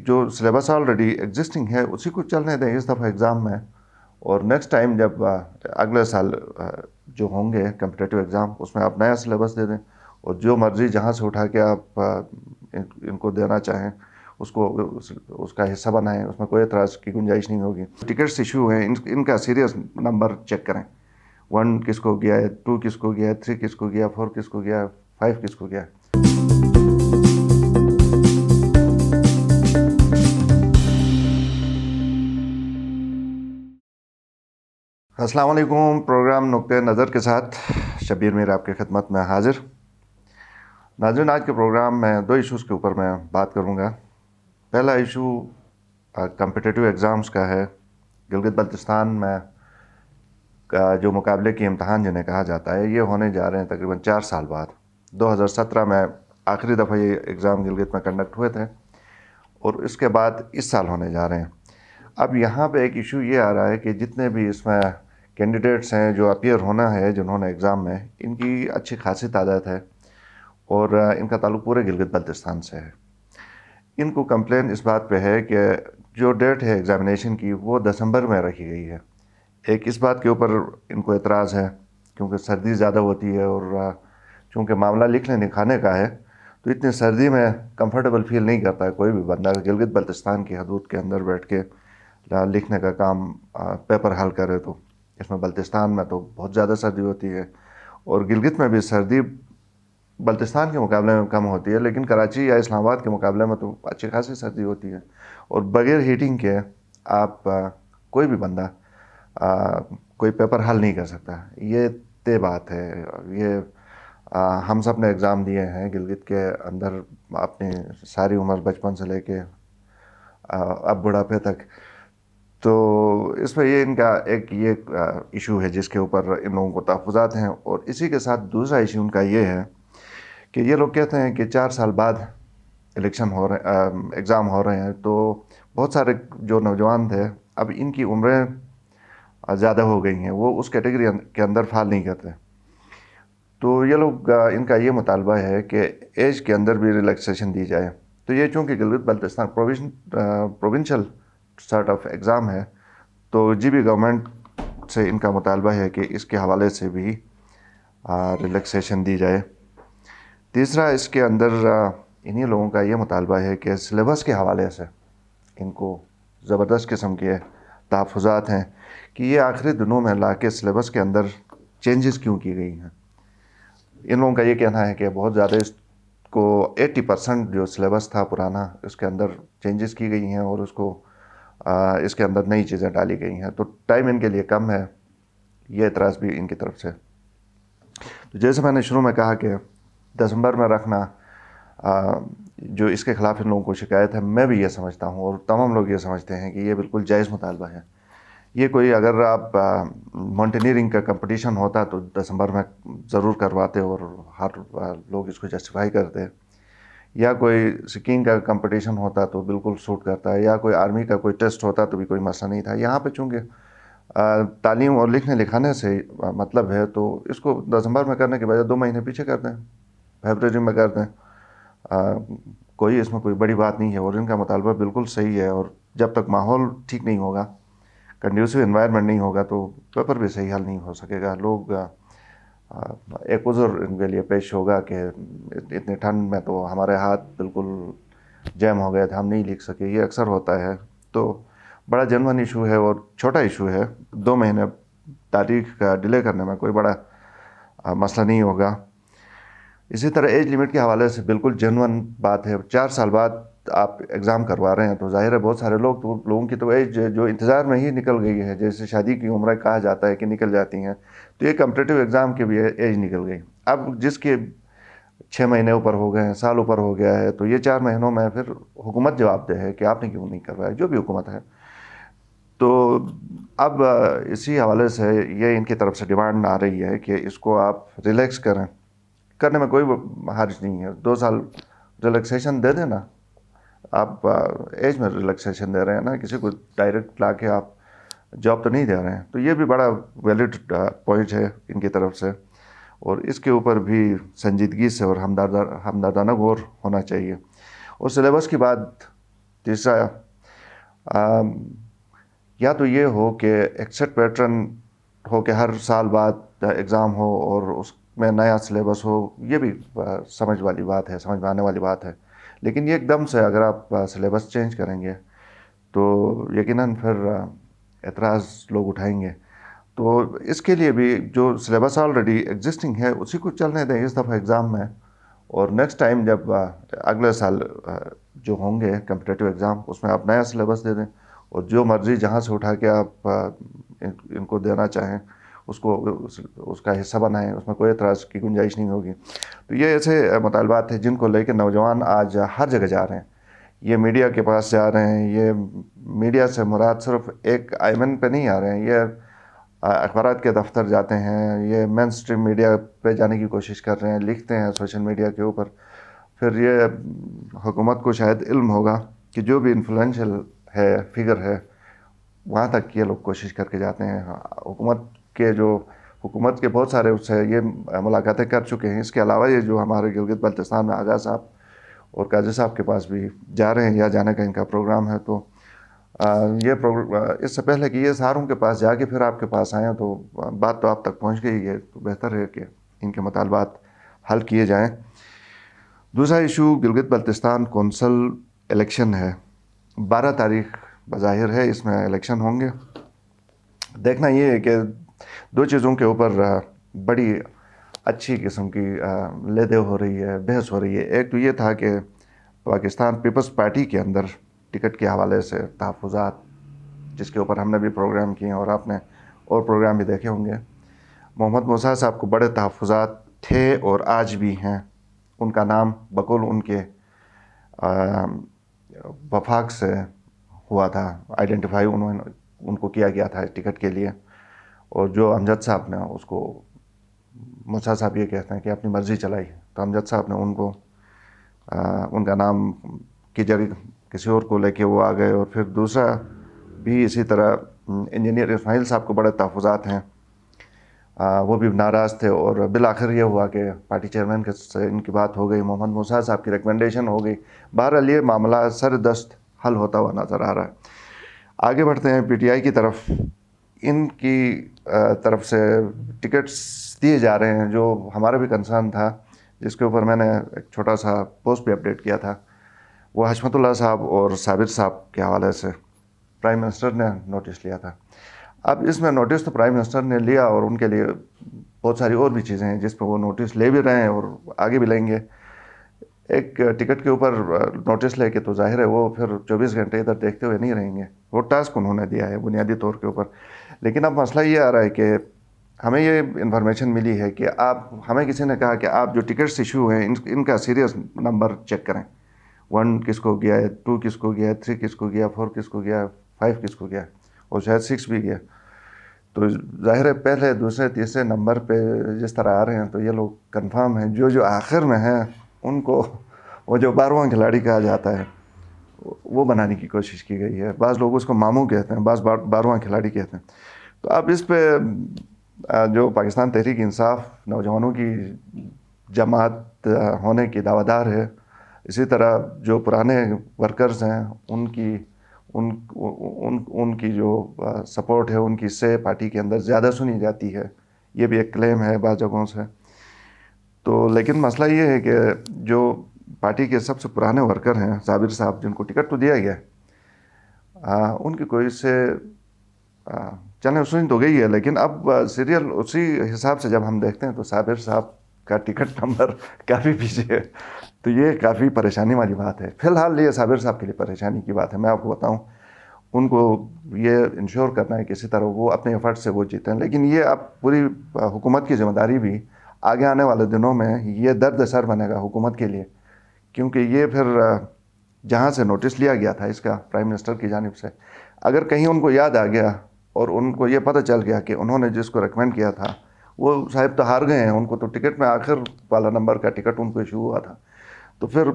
جو syllabus already existing ہے اسی کو چلنے دیں اس دفعہ ایگزام میں، اور نیکسٹ ٹائم جب اگلے سال جو ہوں گے کمپٹیٹیو ایگزام اس میں آپ نیا سلیبس دے دیں، اور جو مرضی جہاں سے اٹھا کے آپ ان کو دینا چاہیں اس کا حصہ بنائیں، اس میں کوئی اعتراض کی گنجائش نہیں ہوگی۔ ٹکٹس ایشو ہیں ان کا سیریس نمبر چیک کریں، 1 کس کو گیا ہے، 2 کس کو گیا ہے، 3 کس کو گیا، 4 کس کو گیا، 5 کس کو گیا۔ السلام علیکم، پروگرام نقطۂ نظر کے ساتھ شبیر میر آپ کی خدمت میں حاضر۔ ناظرین، آج کے پروگرام میں 2 ایشوز کے اوپر میں بات کروں گا۔ پہلا ایشو کمپٹیٹیو ایگزامز کا ہے۔ گلگت بلتستان میں جو مقابلے کی امتحان جنہیں کہا جاتا ہے یہ ہونے جا رہے ہیں تقریباً 4 سال بعد۔ 2017 میں آخری دفعہ یہ ایگزام گلگت میں کنڈکٹ ہوئے تھے، اور اس کے بعد اس سال ہونے جا رہے ہیں۔ اب یہاں پہ ایک ایشو یہ آ رہا ہے کہ جتنے بھی اس میں کینڈیڈیٹس ہیں جو اپیئر ہونا ہے جنہوں نے ایگزام میں، ان کی اچھی خاصی تعداد ہے، اور ان کا تعلق پورے گلگت بلتستان سے ہے۔ ان کو کمپلین اس بات پہ ہے کہ جو ڈیٹ ہے ایگزامینیشن کی وہ دسمبر میں رکھی گئی ہے۔ ایک اس بات کے اوپر ان کو اعتراض ہے کیونکہ سردی زیادہ ہوتی ہے، اور چونکہ معاملہ لکھنے لکھانے کا ہے تو اتنی سردی میں کمفرٹیبل فیل نہیں کرتا ہے کوئی بھی بندہ گلگت بلتستان کی حدود کے اندر بیٹھ کے لکھنے کا کام پیپر حل کرے۔ تو اس میں بلتستان میں تو بہت زیادہ سردی ہوتی ہے، اور گلگت میں بھی سردی بلتستان کے مقابلے میں کم ہوتی ہے، لیکن کراچی یا اسلام آباد کے مقابلے میں تو اچھی خاصی سردی ہوتی ہے، اور بغیر ہیٹنگ کے آپ کوئی بھی بندہ کوئی پیپر حل نہیں کر سکتا۔ یہ طے بات ہے۔ یہ ہم سب نے ایگزام دیے ہیں گلگت کے اندر اپنی ساری عمر، بچپن سے لے کے اب بڑھاپے تک۔ تو اس میں یہ ان کا ایک یہ ایشو ہے جس کے اوپر ان لوگوں کو تحفظات ہیں، اور اسی کے ساتھ دوسرا ایشو ان کا یہ ہے کہ یہ لوگ کہتے ہیں کہ 4 سال بعد ایگزام ہو رہے ہیں، تو بہت سارے جو نوجوان تھے اب ان کی عمریں زیادہ ہو گئی ہیں، وہ اس کیٹیگری کے اندر فال نہیں کرتے۔ تو یہ لوگ ان کا یہ مطالبہ ہے کہ ایج کے اندر بھی ریلیکسیشن دی جائے۔ تو یہ چونکہ Gilgit Baltistan provincial sort of exam ہے، تو جی بی گورنمنٹ سے ان کا مطالبہ ہے کہ اس کے حوالے سے بھی ریلیکسیشن دی جائے۔ تیسرا اس کے اندر انہی لوگوں کا یہ مطالبہ ہے کہ سلیبس کے حوالے سے ان کو زبردست قسم کے تحفظات ہیں کہ یہ آخری دنوں میں لا کے سلیبس کے اندر چینجز کیوں کی گئی ہیں۔ ان لوگوں کا یہ کہنا ہے کہ بہت زیادہ اس کو 80% جو سلیبس تھا پرانا اس کے اندر چینجز کی گئی ہیں، اور اس کے اندر نئی چیزیں ڈالی گئی ہیں، تو ٹائم ان کے لیے کم ہے۔ یہ اعتراض بھی ان کی طرف سے۔ تو جیسے میں نے شروع میں کہا کہ دسمبر میں رکھنا جو اس کے خلاف ان لوگوں کو شکایت ہے، میں بھی یہ سمجھتا ہوں اور تمام لوگ یہ سمجھتے ہیں کہ یہ بالکل جائز مطالبہ ہے۔ یہ کوئی اگر آپ ماؤنٹینئرنگ کا کمپٹیشن ہوتا تو دسمبر میں ضرور کرواتے اور ہر لوگ اس کو جسٹیفائی کرتے، یا کوئی سکینگ کا کمپٹیشن ہوتا تو بالکل سوٹ کرتا ہے، یا کوئی آرمی کا کوئی ٹیسٹ ہوتا تو بھی کوئی مسئلہ نہیں تھا۔ یہاں پہ چونکہ تعلیم اور لکھنے لکھانے سے مطلب ہے، تو اس کو دسمبر میں کرنے کے بجائے 2 مہینے پیچھے کر دیں، فیبرری میں کر دیں۔ کوئی اس میں کوئی بڑی بات نہیں ہے، اور ان کا مطالبہ بالکل صحیح ہے۔ اور جب تک ماحول ٹھیک نہیں ہوگا، کنڈیوسو انوائرمنٹ نہیں ہوگا، تو پیپر بھی صحیح حل نہیں ہو سکے گا۔ لوگ ایک عذر ان کے لیے پیش ہوگا کہ اتنی ٹھنڈ میں تو ہمارے ہاتھ بالکل جیم ہو گئے تھے، ہم نہیں لکھ سکے۔ یہ اکثر ہوتا ہے، تو بڑا جنون ایشو ہے اور چھوٹا ایشو ہے۔ 2 مہینے تاریخ کا ڈیلے کرنے میں کوئی بڑا مسئلہ نہیں ہوگا۔ اسی طرح ایج لمٹ کے حوالے سے بالکل جنون بات ہے۔ 4 سال بعد آپ ایگزام کروا رہے ہیں، تو ظاہر ہے بہت سارے لوگوں کی تو ایج جو انتظار میں ہی نکل گئی ہے، جیسے شادی کی عمریں کہا جاتا ہے کہ نکل جاتی ہیں، تو یہ کمپٹیٹیو ایگزام کی بھی ایج نکل گئی۔ اب جس کے 6 مہینے اوپر ہو گئے ہیں، سال اوپر ہو گیا ہے، تو یہ 4 مہینوں میں پھر حکومت جواب دہ ہے کہ آپ نے کیوں نہیں کروایا، جو بھی حکومت ہے۔ تو اب اسی حوالے سے یہ ان کی طرف سے ڈیمانڈ آ رہی ہے کہ اس کو آپ ریلیکس کرنے میں کوئی حرج نہیں ہے۔ 2 سال ریلیکسیشن دے دینا، آپ ایج میں ریلیکسیشن دے رہے ہیں نا، کسی کو ڈائریکٹ لا کے آپ جاب تو نہیں دے رہے ہیں۔ تو یہ بھی بڑا ویلڈ پوائنٹ ہے ان کی طرف سے، اور اس کے اوپر بھی سنجیدگی سے اور ہمدردانہ غور ہونا چاہیے۔ اور سلیبس کی بات تیسرا یا تو یہ ہو کہ ایک سیٹ پیٹرن ہو کہ ہر سال بعد ایگزام ہو اور اس میں نیا سلیبس ہو، یہ بھی سمجھ والی بات ہے، سمجھ میں آنے والی بات ہے. لیکن یہ ایک دم سے اگر آپ سلیبس چینج کریں گے تو یقیناً پھر اعتراض لوگ اٹھائیں گے. تو اس کے لیے بھی جو سلیبس آلریڈی ایگزسٹنگ ہے اسی کو چلنے دیں اس دفعہ ایگزام میں، اور نیکسٹ ٹائم جب اگلے سال جو ہوں گے کمپٹیٹیو ایگزام اس میں آپ نیا سلیبس دے دیں، اور جو مرضی جہاں سے اٹھا کے آپ ان کو دینا چاہیں اس کو اس کا حصہ بنائیں، اس میں کوئی اعتراض کی گنجائش نہیں ہوگی. تو یہ ایسے مطالبات ہیں جن کو لے کے نوجوان آج ہر جگہ جا رہے ہیں. یہ میڈیا کے پاس جا رہے ہیں، یہ میڈیا سے مراد صرف ایک ایمن پہ نہیں آ رہے ہیں، یہ اخبارات کے دفتر جاتے ہیں، یہ مین سٹریم میڈیا پہ جانے کی کوشش کر رہے ہیں، لکھتے ہیں سوشل میڈیا کے اوپر. پھر یہ حکومت کو شاید علم ہوگا کہ جو بھی انفلوئنشل ہے فگر ہے وہاں تک یہ لوگ کوشش کر کے جاتے ہیں. حکومت کے بہت سارے اس سے یہ ملاقاتیں کر چکے ہیں. اس کے علاوہ یہ جو ہمارے گلگت بلتستان میں آغا صاحب اور قاضی صاحب کے پاس بھی جا رہے ہیں یا جانے کا ان کا پروگرام ہے. تو یہ اس سے پہلے کہ یہ ساروں کے پاس جا کے پھر آپ کے پاس آئیں تو بات تو آپ تک پہنچ گئی ہے، تو بہتر ہے کہ ان کے مطالبات حل کیے جائیں. دوسرا issue Gilgit Baltistan council election ہے. 12 تاریخ بظاہر ہے اس میں الیکشن ہوں گے. دیکھنا یہ ہے کہ دو چیزوں کے اوپر بڑی اچھی قسم کی لے دے ہو رہی ہے، بحث ہو رہی ہے. ایک تو یہ تھا کہ پاکستان پیپلز پارٹی کے اندر ٹکٹ کے حوالے سے تحفظات، جس کے اوپر ہم نے بھی پروگرام کیے ہیں اور آپ نے اور پروگرام بھی دیکھے ہوں گے. محمد موسیٰ صاحب کو بڑے تحفظات تھے اور آج بھی ہیں. ان کا نام بقول ان کے وفاق سے ہوا تھا، آئیڈینٹیفائی ان کو کیا گیا تھا ٹکٹ کے لیے. اور جو امجد صاحب نے اس کو، موسیٰ صاحب یہ کہتے ہیں کہ اپنی مرضی چلائی، تو امجد صاحب نے ان کو ان کا نام کی جگہ کسی اور کو لے کے وہ آ گئے. اور پھر دوسرا بھی اسی طرح انجینئر اسماعیل صاحب کو بڑے تحفظات ہیں، وہ بھی ناراض تھے. اور بالآخر یہ ہوا کہ پارٹی چیئرمین سے ان کی بات ہو گئی، محمد موسیٰ صاحب کی ریکمنڈیشن ہو گئی. بہرحال یہ معاملہ سر دست حل ہوتا ہوا نظر آ رہا ہے. آگے بڑھتے ہیں پی ٹی آئی کی طرف. ان کی طرف سے ٹکٹس دیے جا رہے ہیں، جو ہمارا بھی کنسرن تھا، جس کے اوپر میں نے ایک چھوٹا سا پوسٹ بھی اپڈیٹ کیا تھا. وہ حشمت اللہ صاحب اور صابر صاحب کے حوالے سے پرائم منسٹر نے نوٹس لیا تھا. اب اس میں نوٹس تو پرائم منسٹر نے لیا اور ان کے لیے بہت ساری اور بھی چیزیں ہیں جس پہ وہ نوٹس لے بھی رہے ہیں اور آگے بھی لیں گے. ایک ٹکٹ کے اوپر نوٹس لے کے تو ظاہر ہے وہ پھر 24 گھنٹے ادھر دیکھتے ہوئے نہیں رہیں گے. وہ ٹاسک انہوں نے دیا ہے بنیادی طور کے اوپر. لیکن اب مسئلہ یہ آ رہا ہے کہ ہمیں یہ انفارمیشن ملی ہے کہ ہمیں کسی نے کہا کہ آپ جو ٹکٹس ایشو ہیں ان کا سیریس نمبر چیک کریں. 1 کس کو گیا ہے، 2 کس کو گیا ہے، 3 کس کو گیا، 4 کس کو گیا، 5 کس کو گیا، اور شاید 6 بھی گیا. تو ظاہر ہے پہلے دوسرے تیسرے نمبر پہ جس طرح آ رہے ہیں تو یہ لوگ کنفرم ہیں. جو آخر میں ہیں ان کو وہ جو 12واں کھلاڑی کہا جاتا ہے وہ بنانے کی کوشش کی گئی ہے. بعض لوگ اس کو ماموں کہتے ہیں، بعض 12واں کھلاڑی کہتے ہیں. تو اب اس پہ جو پاکستان تحریک انصاف نوجوانوں کی جماعت ہونے کی دعویدار ہے، اسی طرح جو پرانے ورکرز ہیں ان کی جو سپورٹ ہے، ان کی سے پارٹی کے اندر زیادہ سنی جاتی ہے. یہ بھی ایک کلیم ہے بعض جگہوں سے. تو لیکن مسئلہ یہ ہے کہ جو پارٹی کے سب سے پرانے ورکر ہیں صابر صاحب، جن کو ٹکٹ تو دیا گیا ان کی کوئی سے چلیں سنی تو گئی ہے، لیکن اب سیریل اسی حساب سے جب ہم دیکھتے ہیں تو صابر صاحب کا ٹکٹ نمبر کافی پیچھے ہے. تو یہ کافی پریشانی والی بات ہے. فی الحال یہ صابر صاحب کے لیے پریشانی کی بات ہے. میں آپ کو بتاؤں، ان کو یہ انشور کرنا ہے کسی طرح وہ اپنے ایفرٹ سے وہ جیتیں. لیکن یہ اب پوری حکومت کی ذمہ داری بھی آگے آنے والے دنوں میں یہ درد سر بنے گا حکومت کے لیے، کیونکہ یہ پھر جہاں سے نوٹس لیا گیا تھا اس کا پرائم منسٹر کی جانب سے، اگر کہیں ان کو یاد آ گیا اور ان کو یہ پتہ چل گیا کہ انہوں نے جس کو ریکمینڈ کیا تھا وہ صاحب تو ہار گئے ہیں، ان کو تو ٹکٹ میں آخر والا نمبر کا ٹکٹ ان کو ایشو ہوا تھا، تو پھر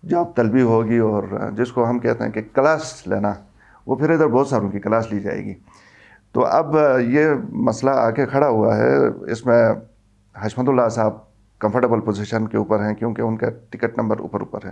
جاب طلبی ہوگی اور جس کو ہم کہتے ہیں کہ کلاس لینا، وہ پھر ادھر بہت ساروں کی کلاس لی جائے گی. تو اب یہ مسئلہ آ کے کھڑا ہوا ہے. اس میں حشمت اللہ صاحب کمفرٹیبل پوزیشن کے اوپر ہیں کیونکہ ان کا ٹکٹ نمبر اوپر ہے.